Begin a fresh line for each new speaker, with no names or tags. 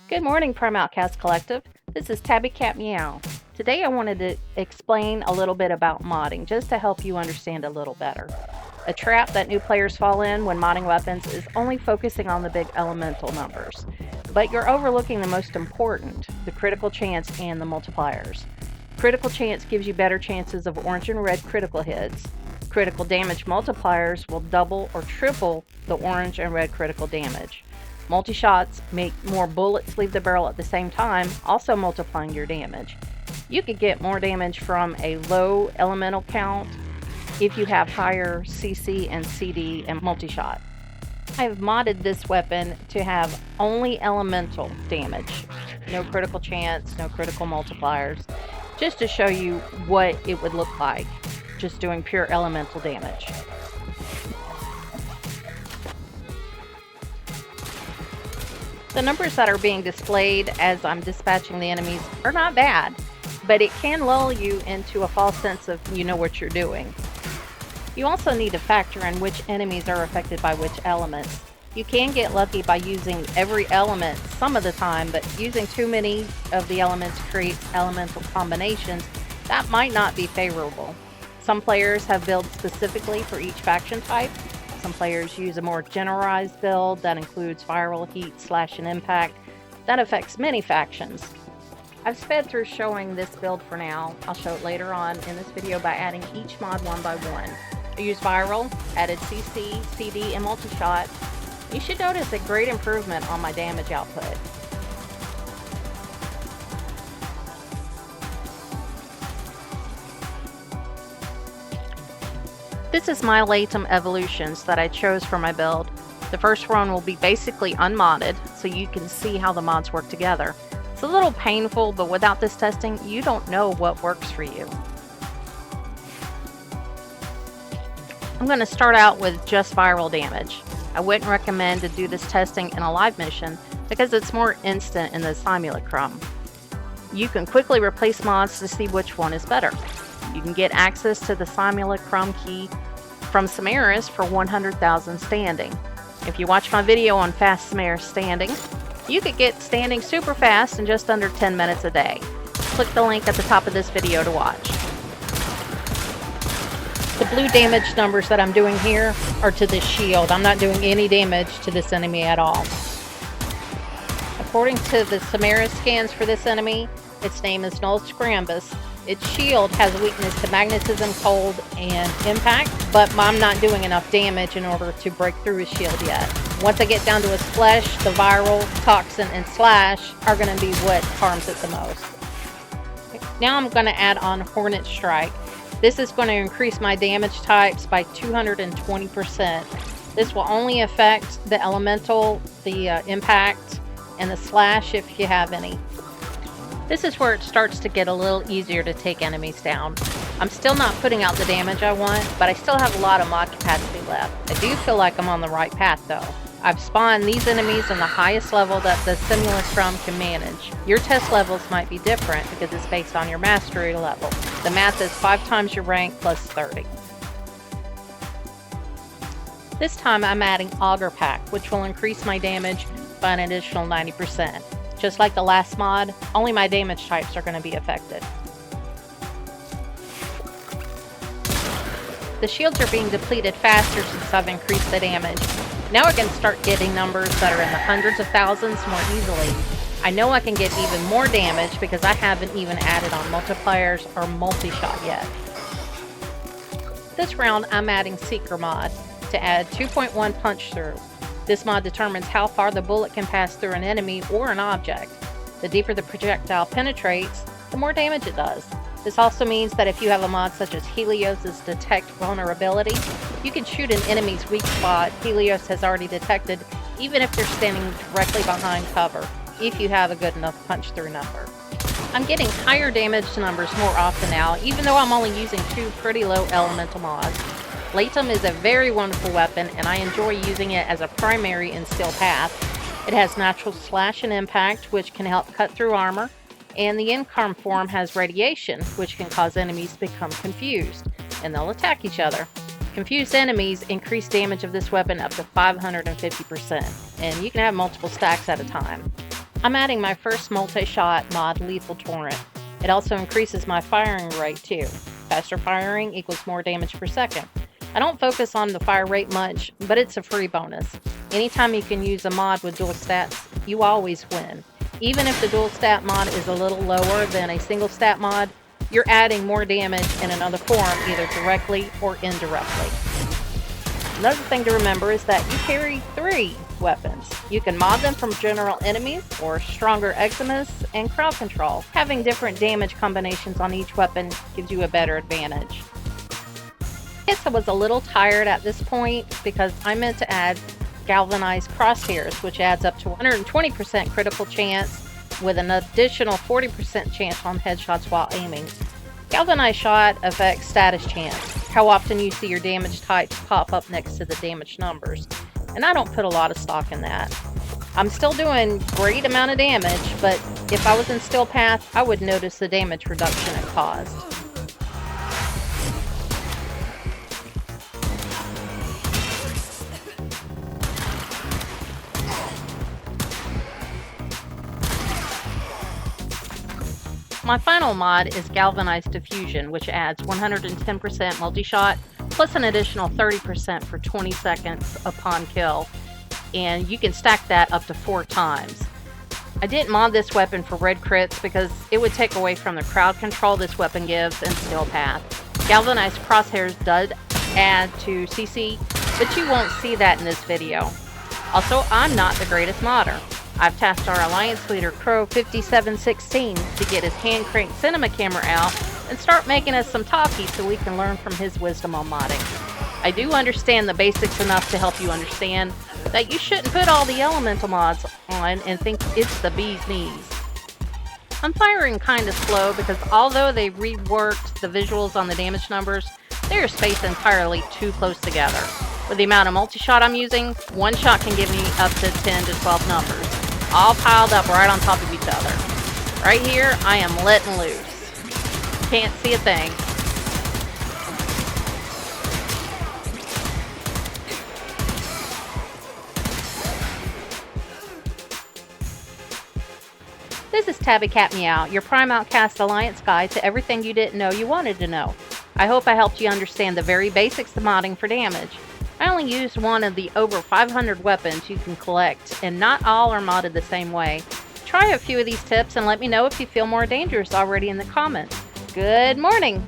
Good morning, Prime Outcast Collective. This is tabycatmeow. Today I wanted to explain a little bit about modding, just to help you understand a little better. A trap that new players fall in when modding weapons is only focusing on the big elemental numbers, but you're overlooking the most important, the critical chance and the multipliers. Critical chance gives you better chances of orange and red critical hits. Critical damage multipliers will double or triple the orange and red critical damage. Multishots make more bullets leave the barrel at the same time, also multiplying your damage. You could get more damage from a low elemental count if you have higher CC and CD and multishot. I've modded this weapon to have only elemental damage. No critical chance, no critical multipliers. Just to show you what it would look like, just doing pure elemental damage. The numbers that are being displayed as I'm dispatching the enemies are not bad, but it can lull you into a false sense of you know what you're doing. You also need to factor in which enemies are affected by which elements. You can get lucky by using every element some of the time, but using too many of the elements creates elemental combinations that might not be favorable. Some players have builds specifically for each faction type. Some players use a more generalized build that includes viral, heat, slash, and impact that affects many factions. I've sped through showing this build for now. I'll show it later on in this video by adding each mod one by one. I used viral, added CC, CD, and multishot. You should notice a great improvement on my damage output. This is my Incarnon Evolutions that I chose for my build. The first run will be basically unmodded, so you can see how the mods work together. It's a little painful, but without this testing, you don't know what works for you. I'm going to start out with just viral damage. I wouldn't recommend to do this testing in a live mission because it's more instant in the simulacrum. You can quickly replace mods to see which one is better. You can get access to the simulacrum key from Simaris for 100,000 standing. If you watch my video on fast Simaris standing, you could get standing super fast in just under 10 minutes a day. Click the link at the top of this video to watch. The blue damage numbers that I'm doing here are to this shield. I'm not doing any damage to this enemy at all. According to the Simaris scans for this enemy, its name is Null Scrambus. Its shield has a weakness to magnetism, cold, and impact, but I'm not doing enough damage in order to break through his shield yet. Once I get down to his flesh, the viral, toxin, and slash are going to be what harms it the most. Now I'm going to add on Hornet Strike. This is going to increase my damage types by 220%. This will only affect the elemental, the impact, and the slash if you have any. This is where it starts to get a little easier to take enemies down. I'm still not putting out the damage I want, but I still have a lot of mod capacity left. I do feel like I'm on the right path though. I've spawned these enemies in the highest level that the simulacrum can manage. Your test levels might be different because it's based on your mastery level. The math is 5 times your rank plus 30. This time I'm adding Auger Pack, which will increase my damage by an additional 90%. Just like the last mod, only my damage types are going to be affected. The shields are being depleted faster since I've increased the damage. Now I can start getting numbers that are in the hundreds of thousands more easily. I know I can get even more damage because I haven't even added on multipliers or multishot yet. This round I'm adding Seeker mod to add 2.1 punch through. This mod determines how far the bullet can pass through an enemy or an object. The deeper the projectile penetrates, the more damage it does. This also means that if you have a mod such as Helios' Detect Vulnerability, you can shoot an enemy's weak spot Helios has already detected, even if they're standing directly behind cover, if you have a good enough punch through number. I'm getting higher damage numbers more often now, even though I'm only using 2 pretty low elemental mods. Latum is a very wonderful weapon, and I enjoy using it as a primary in Steel Path. It has natural slash and impact, which can help cut through armor, and the Incarn form has radiation, which can cause enemies to become confused, and they'll attack each other. Confused enemies increase damage of this weapon up to 550%, and you can have multiple stacks at a time. I'm adding my first Multishot mod, Lethal Torrent. It also increases my firing rate too. Faster firing equals more damage per second. I don't focus on the fire rate much, but it's a free bonus. Anytime you can use a mod with dual stats, you always win. Even if the dual stat mod is a little lower than a single stat mod, you're adding more damage in another form, either directly or indirectly. Another thing to remember is that you carry 3 weapons. You can mod them from general enemies or stronger Eximus and crowd control. Having different damage combinations on each weapon gives you a better advantage. I guess I was a little tired at this point because I meant to add galvanized crosshairs, which adds up to 120% critical chance with an additional 40% chance on headshots while aiming. Galvanized shot affects status chance, how often you see your damage types pop up next to the damage numbers, and I don't put a lot of stock in that. I'm still doing great amount of damage, but if I was in Still Path, I would notice the damage reduction it caused. My final mod is Galvanized Diffusion, which adds 110% multi-shot, plus an additional 30% for 20 seconds upon kill, and you can stack that up to 4 times. I didn't mod this weapon for red crits because it would take away from the crowd control this weapon gives in Still Path. Galvanized Crosshairs does add to CC, but you won't see that in this video. Also, I'm not the greatest modder. I've tasked our Alliance leader Crow5716 to get his hand-cranked cinema camera out and start making us some talkies so we can learn from his wisdom on modding. I do understand the basics enough to help you understand that you shouldn't put all the elemental mods on and think it's the bee's knees. I'm firing kinda slow because although they reworked the visuals on the damage numbers, they are spaced entirely too close together. With the amount of multi-shot I'm using, one shot can give me up to 10 to 12 numbers, all piled up right on top of each other. Right here, I am letting loose. Can't see a thing. This is tabycatmeow, your Prime Outcast Alliance guide to everything you didn't know you wanted to know. I hope I helped you understand the very basics of modding for damage. I only used one of the over 500 weapons you can collect, and not all are modded the same way. Try a few of these tips and let me know if you feel more dangerous already in the comments. Good morning!